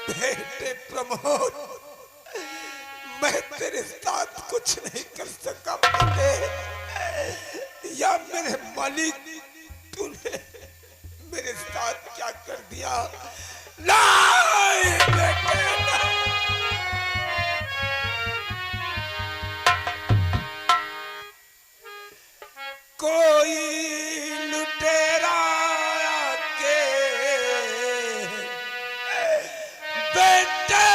बेटे प्रमोद, मैं तेरे साथ कुछ नहीं कर सका बेटे। या मेरे मालिक, तूने मेरे साथ क्या कर दिया? नहीं बेटे, कोई लुटेरा के बेटे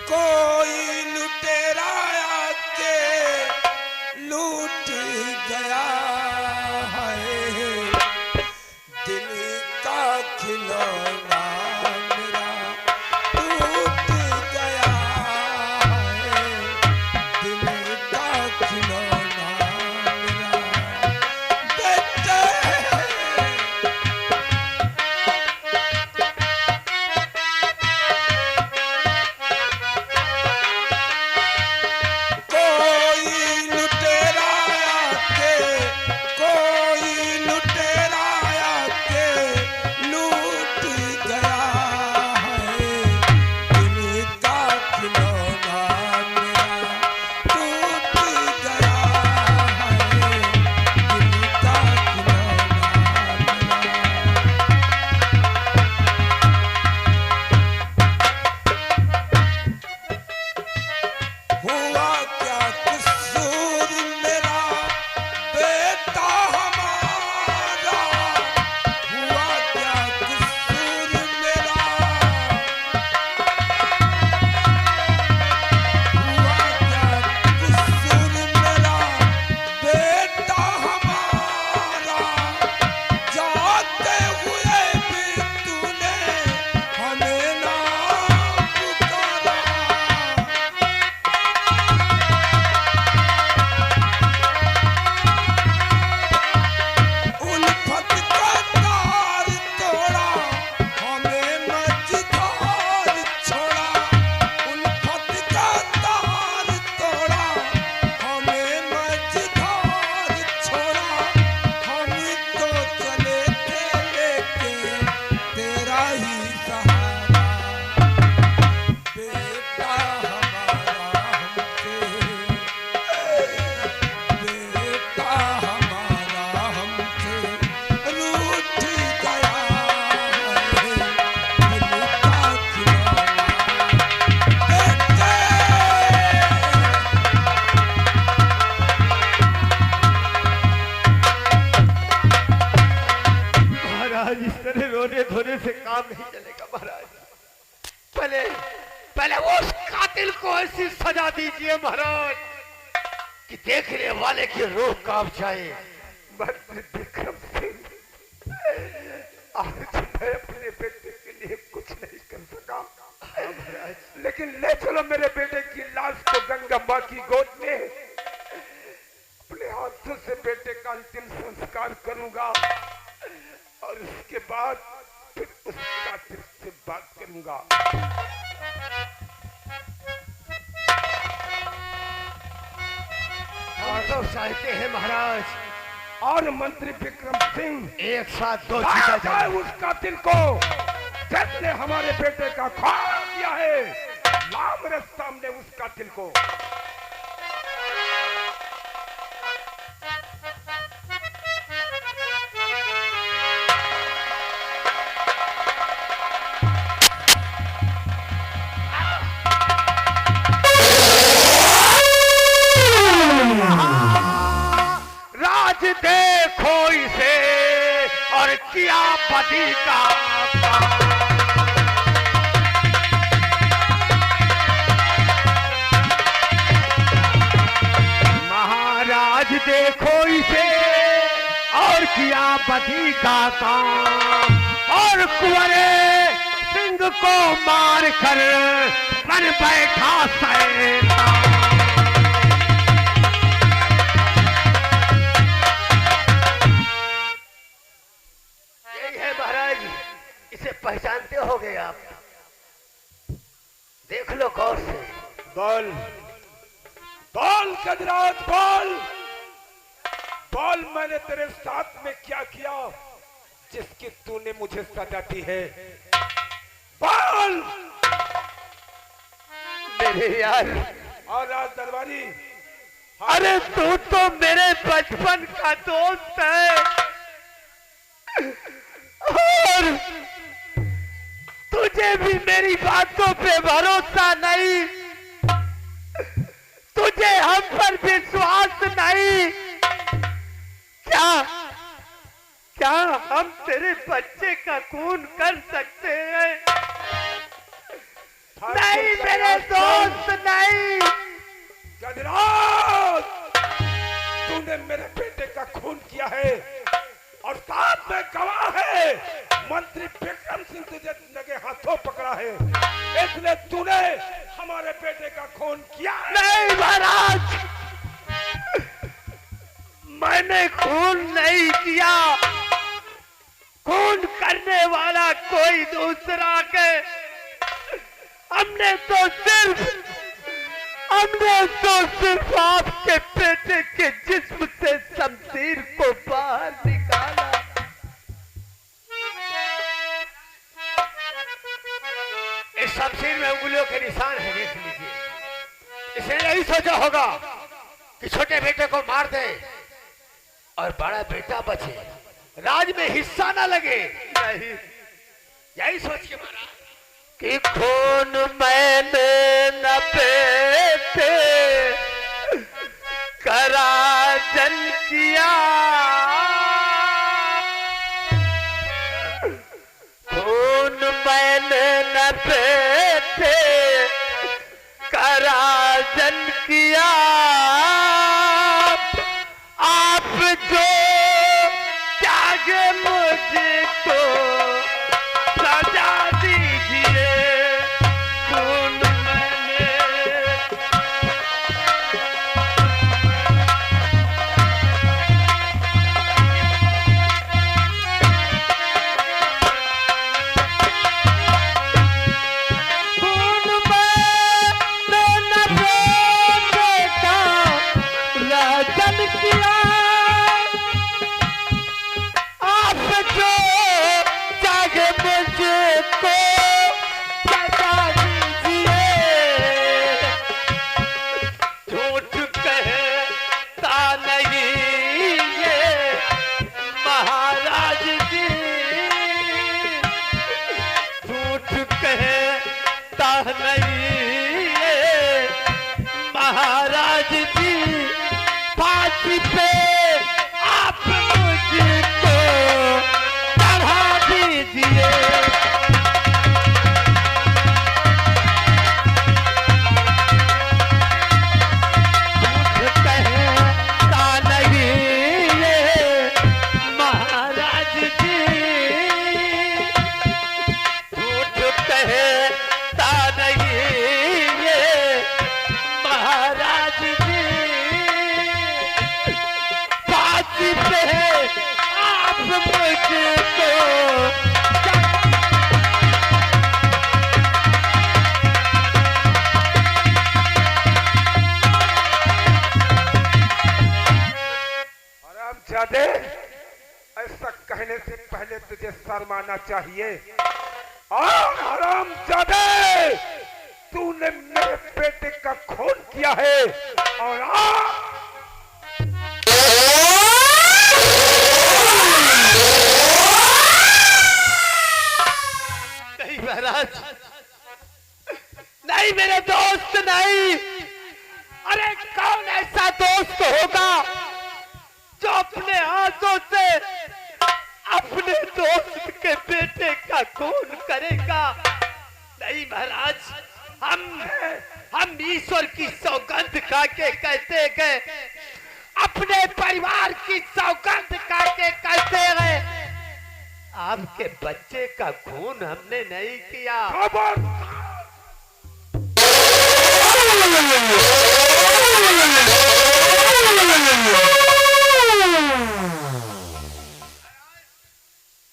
कोई लुटेरा के लूट गया है दिल का खिलौना मेरा टूट गया है दिल का खिलौना मेरा बेटे। धोने से काम नहीं चलेगा महाराज। पहले उस कातिल को ऐसी सजा दीजिए महाराज कि देखने वाले की रूह कांप जाए। मंत्री विक्रम सिंह, आज मैं अपने बेटे के लिए कुछ नहीं कर सका, लेकिन ले चलो मेरे बेटे की लाश को गंगा माँ की गोद में। अपने हाथों से बेटे का अंतिम संस्कार करूंगा और उसके बाद फिर उस कातिल से बात करूंगा। हम तो चाहते हैं महाराज और मंत्री विक्रम सिंह एक साथ दो चीजें जाए। उस कातिल को जिसने हमारे बेटे का खून किया है, लाओ मेरे सामने उस कातिल को। देखो इसे और किया बदी का महाराज, देखो इसे और किया बदी का काम और कुंवरे सिंह को मार कर बन बैठा शैतान। इसे पहचानते होगे आप, देख लो गौर से। बोल बोल गजराज बोल, बोल मैंने तेरे साथ में क्या किया जिसकी तूने मुझे सजा दी है? बोल। मेरे यार, और राज दरबारी, अरे तू तो मेरे बचपन का दोस्त है और तुझे भी मेरी बातों पे भरोसा नहीं, तुझे हम पर विश्वास नहीं। क्या क्या हम तेरे बच्चे का खून कर सकते हैं? नहीं मेरे दोस्त, नहीं। गजराज, तूने मेरे बेटे का खून किया है और साथ में गवाह है मंत्री विक्रम सिंह तुझे लगे हाथों पकड़ा है, इसलिए तूने हमारे बेटे का खून किया है। नहीं महाराज, मैंने खून नहीं किया। खून करने वाला कोई दूसरा के। हमने तो सिर्फ आपके बेटे के जिस्म से शमशीर को बाहर निकाला। इस शमशीर में उंगलियों के निशान है, देख लीजिए। इसने यही सोचा होगा कि छोटे बेटे को मार दे और बड़ा बेटा बचे, राज में हिस्सा ना लगे। नहीं, यही सोच के मारा कि खून मैंने न बेटे कराजन किया, खून मैंने न बेटे कराजन किया। आप जो त्यागे मुझको सजा दीजिए, खून मैंने। खून मैंने न बेटे का राजन किया। आप जो जागे मुझको सजा दीजिए, झूठ कहता नहीं ये महाराज जी, झूठ कहता नहीं ये महाराज जी। फांसी पे आप मुझको चढ़ा दीजिए। झूठ कहता नहीं ये महाराज जी, झूठ कहता नहीं ये महाराज जी। फांसी पे आप मुझको हरामजादे, ऐसा कहने से पहले तुझे शर्माना चाहिए। और हरामजादे, तूने मेरे बेटे का खून किया है और नहीं महाराज, नहीं मेरे दोस्त, नहीं। अरे कौन ऐसा दोस्त होगा जो अपने हाथों से अपने दोस्त के बेटे का खून करेगा? नहीं महाराज, हम ईश्वर की सौगंध खा के कहते गए, अपने परिवार की सौगंध खा के कहते गए, आपके बच्चे का खून हमने नहीं किया।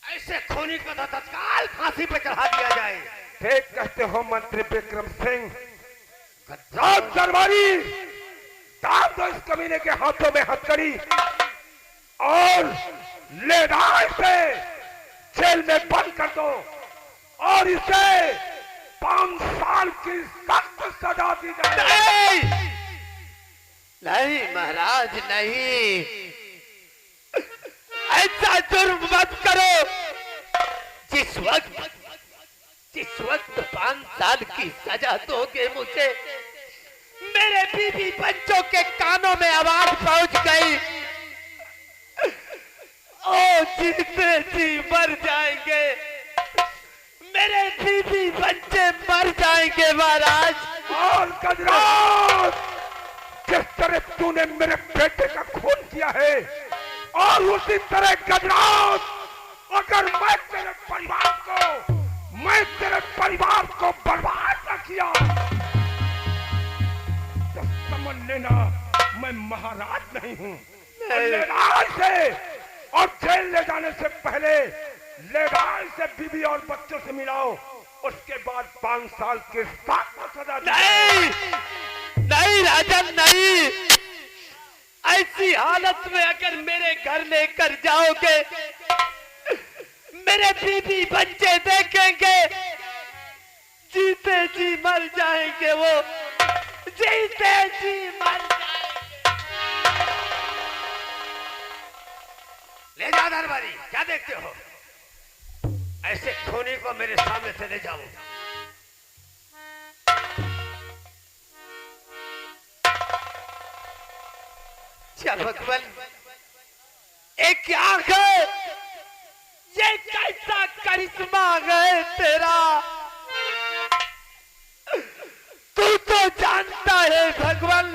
ऐसे खूनी को तो तत्काल फांसी पे चढ़ा दिया जाए। ठीक कहते हो मंत्री विक्रम सिंह। राज दरबारी, डाल दो इस कमीने के हाथों में हथकड़ी और ले जाओ इसे जेल में बंद कर दो और इसे 5 साल की सख्त सजा दी जाए। नहीं नहीं महाराज नहीं, ऐसा जुर्म मत करो। जिस वक्त 5 साल की सजा दोगे मुझे, मेरे बीवी बच्चों के कानों में आवाज पहुंच गई, ओ जीते जी मर जाएंगे, मेरे बीवी बच्चे मर जाएंगे महाराज। और गजराज, जिस तरह तूने मेरे बेटे का खून किया है और उसी तरह गजराज, अगर मैं तेरे परिवार को बर्बाद न किया तो समझ लेना मैं महाराज नहीं हूँ। से और जेल ले जाने से पहले लेगाल से बीवी और बच्चों से मिलाओ, उसके बाद 5 साल के सख्त सजा दी। नहीं नहीं राजन नहीं, ऐसी हालत में अगर मेरे घर लेकर जाओगे, मेरे बीवी बच्चे देखेंगे, जीते जी मर जाएंगे, वो जीते जी मर जाएंगे। ले जाओ दरबारी, क्या देखते हो? ऐसे खूनी को मेरे सामने से ले जाओ। चल भगवान, एक क्या है, ये कैसा करिश्मा है तेरा, तू तो जानता है भगवान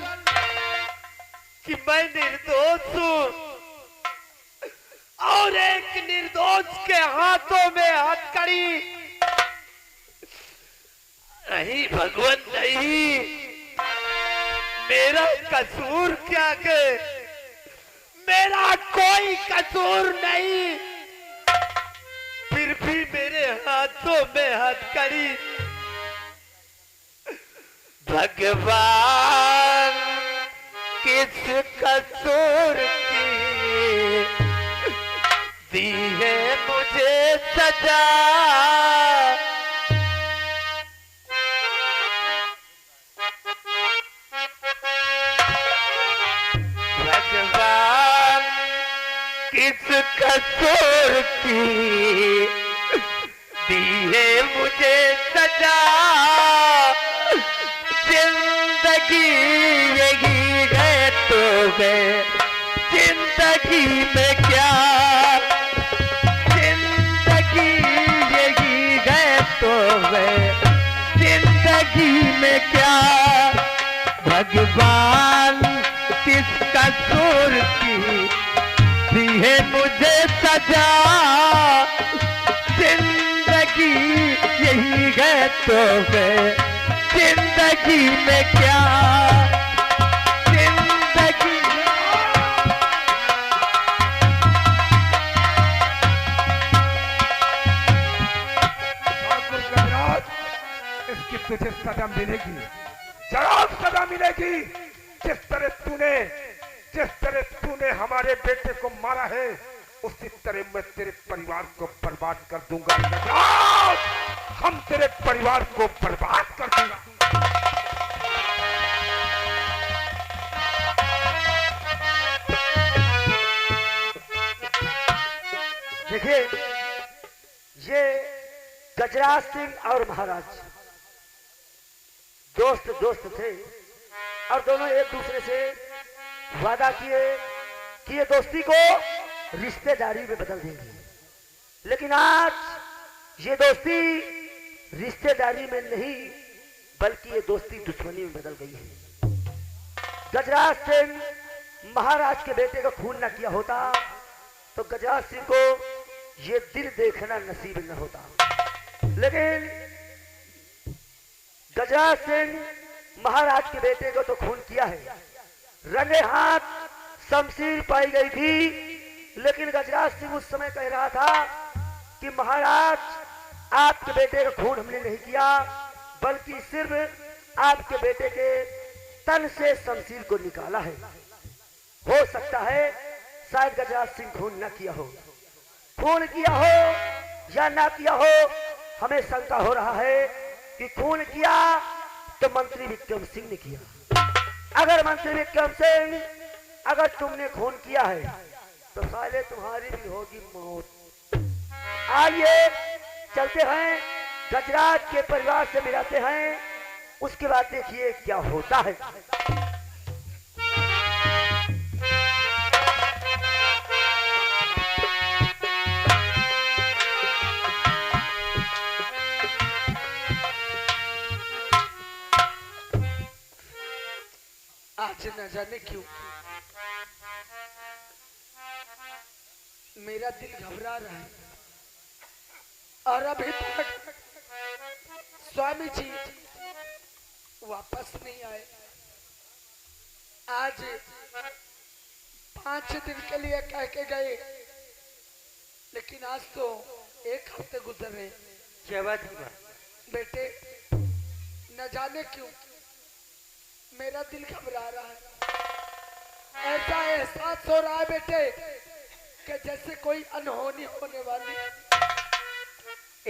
कि मैं निर्दोष हूं और एक निर्दोष के हाथों में हथकड़ी। नहीं भगवान नहीं, मेरा कसूर क्या है, मेरा कोई कसूर नहीं, फिर भी मेरे हाथों में हथकड़ी। भगवान किस कसूर की दी है मुझे सजा, भगवान किस कसूर की दी है मुझे सजा, जिंदगी यही है तो मैं जिंदगी में क्या, जिंदगी यही है तो मैं जिंदगी में क्या, भगवान किस कसूर की दी है मुझे सजा, जिंदगी यही है तो मैं जिंदगी में क्या, जिंदगी इसकी तुझे सजा मिलेगी, जरूर सजा मिलेगी। जिस तरह तूने हमारे बेटे को मारा है, उसी तरह मैं तेरे परिवार को बर्बाद कर दूंगा। हम तेरे परिवार को बर्बाद कर दूंगा। देखिए, ये गजराज सिंह और महाराज दोस्त थे और दोनों एक दूसरे से वादा किए कि ये दोस्ती को रिश्तेदारी में बदल देंगे, लेकिन आज ये दोस्ती रिश्तेदारी में नहीं बल्कि ये दोस्ती दुश्मनी में बदल गई है। गजराज सिंह महाराज के बेटे का खून न किया होता तो गजराज सिंह को ये दिल देखना नसीब न होता, लेकिन गजराज सिंह महाराज के बेटे को तो खून किया है, रंगे हाथ शमशीर पाई गई थी, लेकिन गजराज सिंह उस समय कह रहा था कि महाराज आपके बेटे का खून हमने नहीं किया, बल्कि सिर्फ आपके बेटे के तन से शमशीर को निकाला है। हो सकता है शायद गजराज सिंह खून न किया हो, खून किया हो या ना किया हो, हमें शंका हो रहा है कि खून किया तो मंत्री विक्रम सिंह ने किया। अगर मंत्री विक्रम सिंह, अगर तुमने खून किया है तो साले तुम्हारी भी होगी मौत। आइए चलते हैं, गजराज के परिवार से मिलाते हैं, उसके बाद देखिए क्या होता है। आज न जाने क्यों मेरा दिल घबरा रहा है और अभी तक स्वामी जी वापस नहीं आए। आज 5 दिन के लिए कह के गए, लेकिन आज तो 1 हफ्ते गुजर रहे। क्या बात है बेटे, न जाने क्यों मेरा दिल घबरा रहा है। ऐसा एहसास हो रहा है बेटे कि जैसे कोई अनहोनी होने वाली।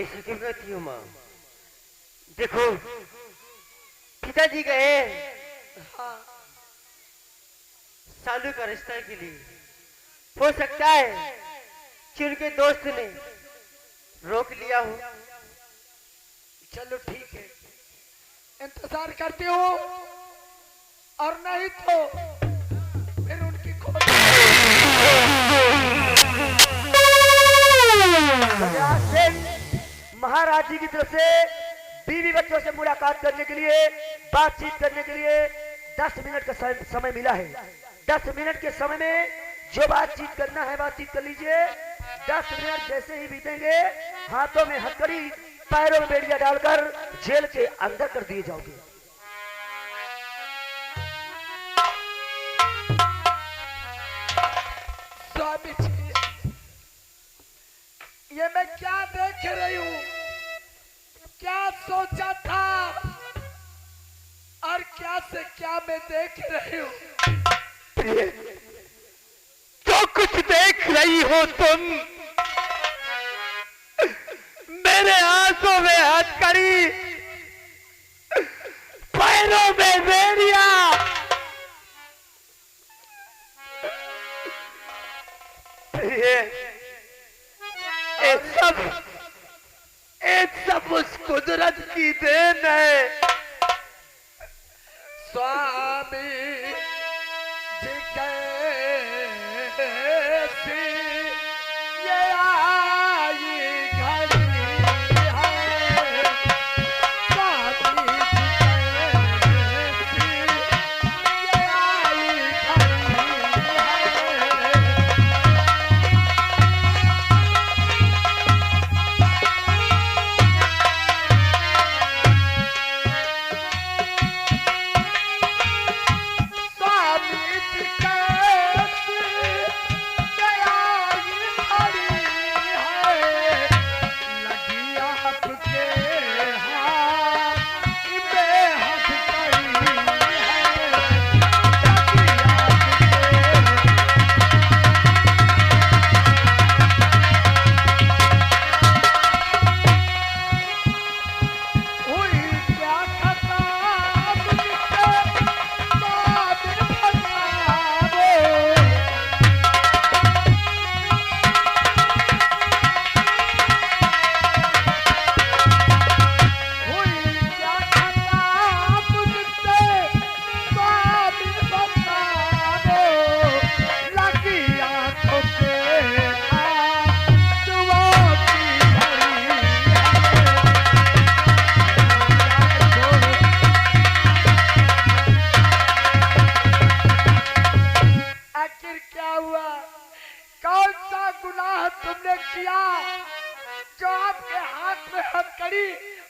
ऐसी क्यों कहती हो माँ? देखो पिताजी गए हाँ, सालू का रिश्ता के लिए। हो सकता है कि उनके दोस्त ने रोक लिया हो। चलो ठीक है, इंतजार करते हो, और नहीं तो फिर उनकी खोज। गजराज सिंह महाराज जी की तरफ से बीवी बच्चों से मुलाकात करने के लिए, बातचीत करने के लिए 10 मिनट का समय मिला है। 10 मिनट के समय में जो बातचीत करना है बातचीत कर लीजिए। 10 मिनट जैसे ही बीतेंगे, हाथों में हथकड़ी, पैरों में बेड़िया डालकर जेल के अंदर कर दिए जाओगे। स्वामी जी, ये मैं क्या देख रही हूँ, क्या सोचा था और क्या से क्या मैं देख रही हूँ। जो कुछ देख रही हो तुम, मेरे आंसू में हथकड़ी, पैरों में बेड़िया, ये सब उस कुदरत की देन है। स्वामी जी कैसी ये आई घड़ी है, स्वामी जी कैसी ये आई घड़ी है।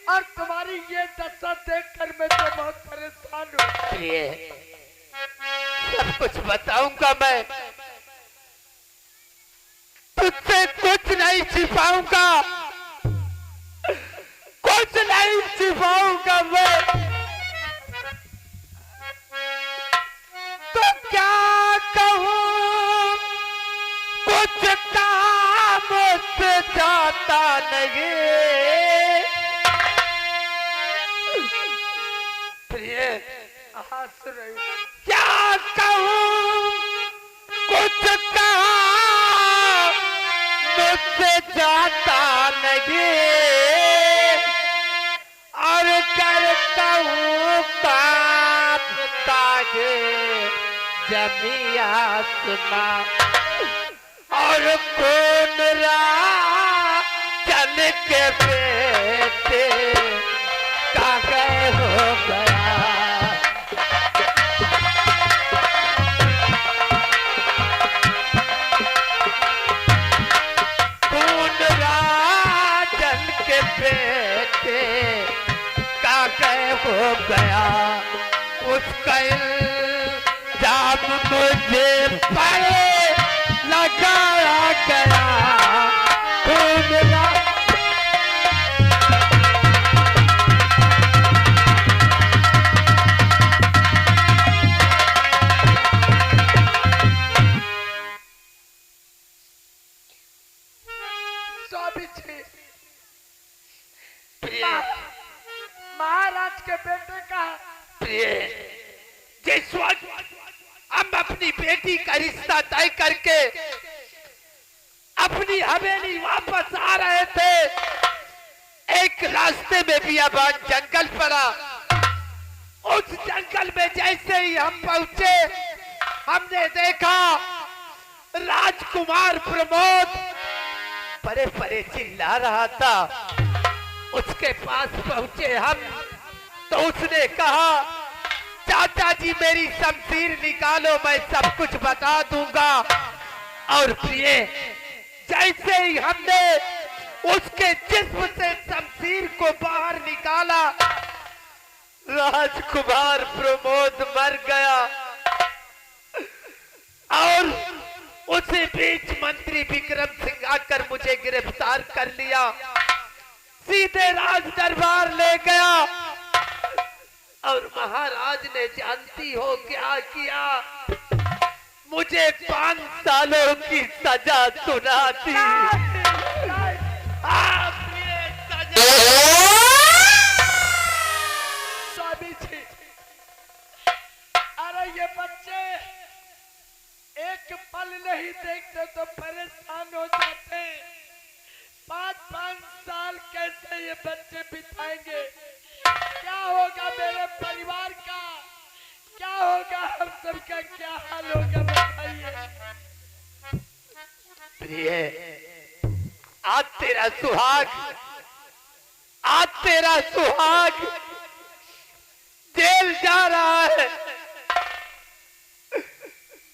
और तुम्हारी ये दशा देखकर मैं तो बहुत परेशान हूँ। सब कुछ बताऊंगा मैं, तुझसे कुछ नहीं छिपाऊंगा, कुछ नहीं छिपाऊंगा मैं। कुछ काम से जाता नहीं। प्रिय क्या कहूँ, कुछ काम मुझसे जाता नहीं और करता हूँ काम तागे जमी आसमां और कौन चल के बेटे काहे हो गया। कौन चल के बेटे काहे हो गया। उसका इल्जाम मुझे पर लगाया गया। महाराज के बेटे का प्रिय, जिस वक्त हम अपनी बेटी का रिश्ता तय करके अपनी हवेली वापस आ रहे थे, एक रास्ते में बियाबान जंगल पड़ा। उस जंगल में जैसे ही हम पहुंचे, हमने देखा राजकुमार प्रमोद परे परे चिल्ला रहा था। उसके पास पहुंचे हम तो उसने कहा, चाचा जी मेरी शमशीर निकालो, मैं सब कुछ बता दूंगा। और प्रिय, जैसे ही हमने उसके जिस्म से शमशीर को बाहर निकाला, राजकुमार प्रमोद मर गया। और उसी बीच मंत्री विक्रम सिंह आकर मुझे गिरफ्तार कर लिया, सीधे राज दरबार ले गया। और महाराज ने जानती हो क्या किया, मुझे 5 सालों की सजा सुना दी। स्वामी जी, अरे ये बच्चे एक पल नहीं देखते तो परेशान हो जाते। 5-5 साल कैसे ये बच्चे बिताएंगे? क्या होगा मेरे परिवार का? क्या होगा हम सबका? क्या हाल होगा बताइए। प्रिय, आज तेरा सुहाग, आज तेरा सुहाग जेल जा रहा है,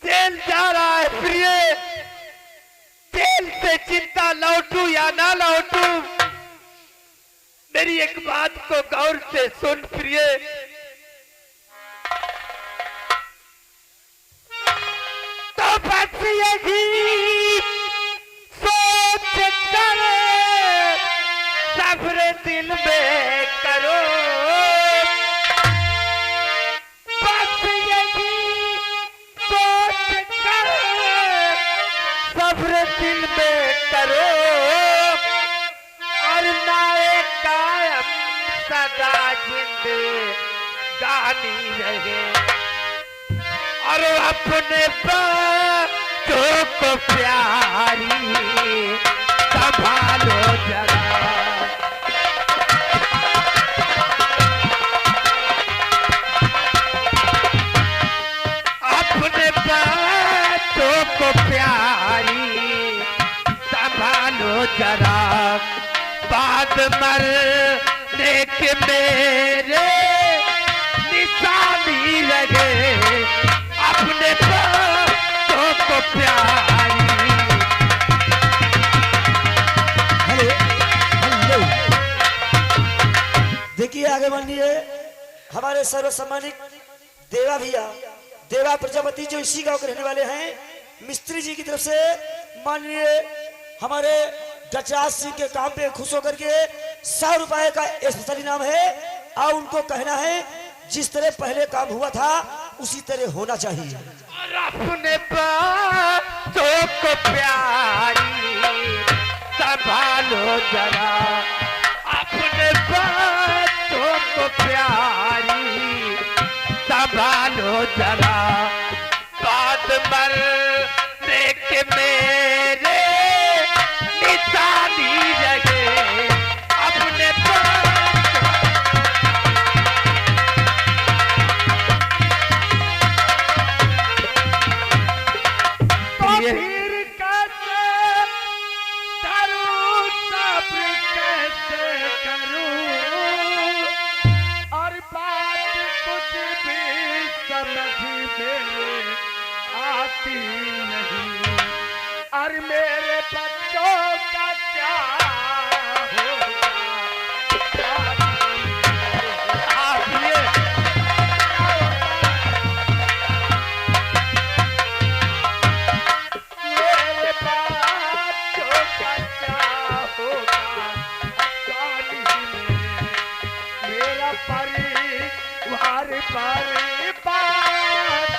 जेल जा रहा है। प्रिय, जेल से चिंता लौटू या ना लौटू, मेरी एक बात को गौर से सुन प्रिय। तो बस यही सोच कर सब्र दिल में करो, बस यही सोच कर सब्र दिल में करो और नाए कायम सदा जिंदगानी रहे और अपने बच्चों को प्यारी संभालो जरा। अपने बच्चों को प्यारी संभालो जरा, बाद मरने के मेरे निशानी लगे। अपने बच्चों को प्यारी। हेलो, देखिए आगे बढ़िए। हमारे सर्व सम्मानित देवा भैया, देवा प्रजापति जो इसी गांव के रहने वाले हैं, मिस्त्री जी की तरफ से माननीय हमारे गजराज सिंह के काम पे खुश होकर के 100 रुपए का स्पेशल इनाम है। और उनको कहना है जिस तरह पहले काम हुआ था उसी तरह होना चाहिए। और अपने बातों को प्यारी संभालो जरा, अपने बातों को प्यारी संभालो जरा, बाद मरने के मेरे निशानी रहे अपने तो फिर कैसे करूं, सब्र कैसे करूं, और बात कुछ भी समझ में आती नहीं, और मेरे बच्चों का क्या होगा, क्या आप ये मेरे बच्चों का क्या होगा, आसानी में मेरा परिवार बर्बाद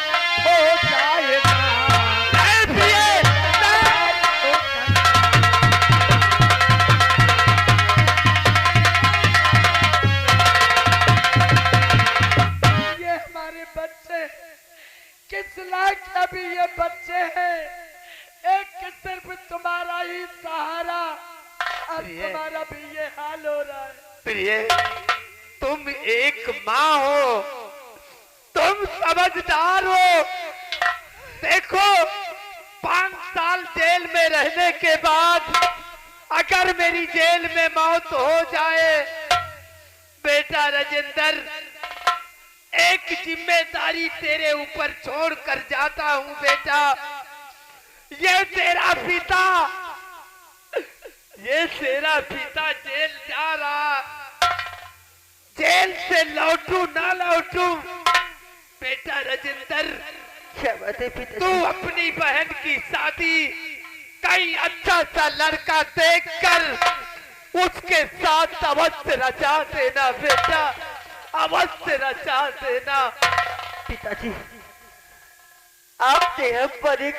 हो जाएगा। ये हमारे बच्चे किस लायक अभी ये बच्चे हैं, एक सिर्फ तुम्हारा ही सहारा, और तुम्हारा भी ये हाल हो रहा है। प्रिय, तुम एक माँ हो, तुम समझदार हो। देखो 5 साल जेल में रहने के बाद अगर मेरी जेल में मौत हो जाए, बेटा राजेंद्र, एक जिम्मेदारी तेरे ऊपर छोड़ कर जाता हूँ बेटा। ये तेरा पिता जेल जा रहा, जेल से लौटू ना लौटू, बेटा राजेंद्र, क्या बात है पिताजी? तू अपनी बहन की शादी कई अच्छा सा लड़का देखकर उसके साथ अवश्य रचा देना बेटा, अवश्य रचा देना। पिताजी, आपने हम पर एक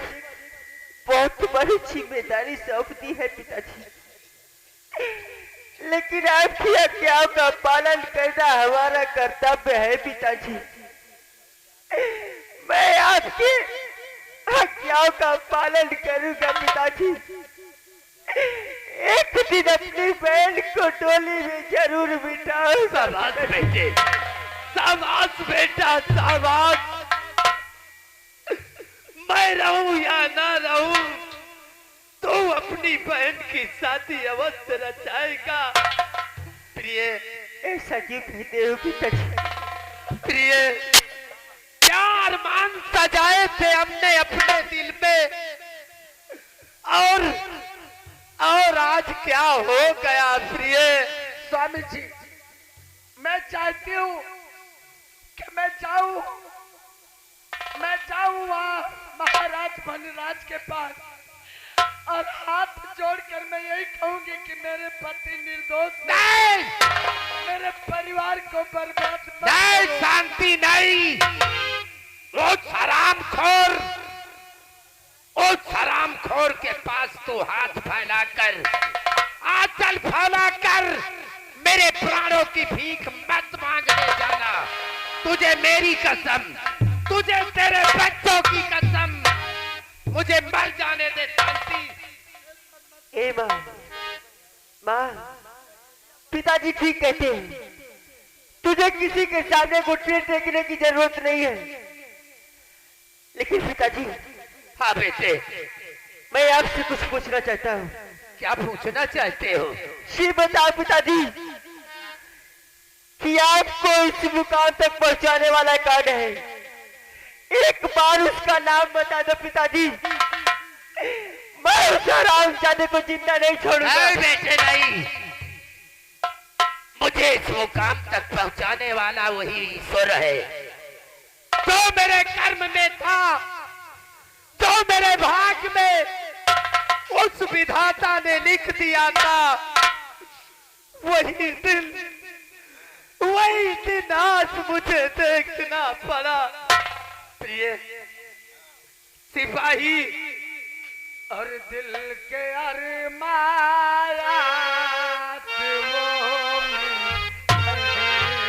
बहुत बड़ी जिम्मेदारी सौंप दी है पिताजी, लेकिन आपकी आज्ञाओं का पालन करना हमारा कर्तव्य है पिताजी। मैं आपकी आज्ञाओं का पालन करूंगा पिताजी। एक दिन अपनी बहन को डोली में जरूर बिठाऊंगा। शाबाश बेटे, शाबाश बेटा, शाबाश। मैं रहूं या ना रहूं, तू अपनी बहन की शादी अवश्य रचाएगा। प्रिय, ऐसा क्यों कहते हो पिताजी? प्रिय, क्या अरमान सजाए थे हमने अपने दिल में, और आज क्या हो गया प्रिय? स्वामी जी, मैं चाहती हूँ कि मैं जाऊं वहाँ महाराज वनराज के पास, और हाथ जोड़कर मैं यही कहूंगी कि मेरे पति निर्दोष हैं। नहीं, मेरे परिवार को बर्बाद मत नहीं, करो। शांति नहीं। उस हरामखोर के पास तू हाथ फैलाकर, आंचल फैलाकर मेरे प्राणों की भीख मत मांगने जाना। तुझे मेरी कसम, तुझे तेरे बच्चों की कसम, मुझे मर जाने दे शांति। ए माँ, माँ, पिताजी ठीक कहते हैं, तुझे किसी के सामने घुटने टेकने की जरूरत नहीं है। लेकिन पिताजी, हाँ बेटे, मैं आपसे कुछ पूछना चाहता हूँ। क्या पूछना चाहते हो? ये बताओ पिताजी कि आपको इस मुकाम तक पहुंचाने वाला कौन है? एक बार उसका नाम बता दो पिताजी, मैं उस हरामजादे को जिंदा नहीं छोड़ूंगा। नहीं बेटे नहीं, मुझे इस मुकाम तक पहुंचाने वाला वही ईश्वर है जो मेरे कर्म में था, जो मेरे भाग में उस विधाता ने लिख दिया था। वही दिन आज मुझे देखना पड़ा। प्रिय सिपाही, और दिल के अरमाया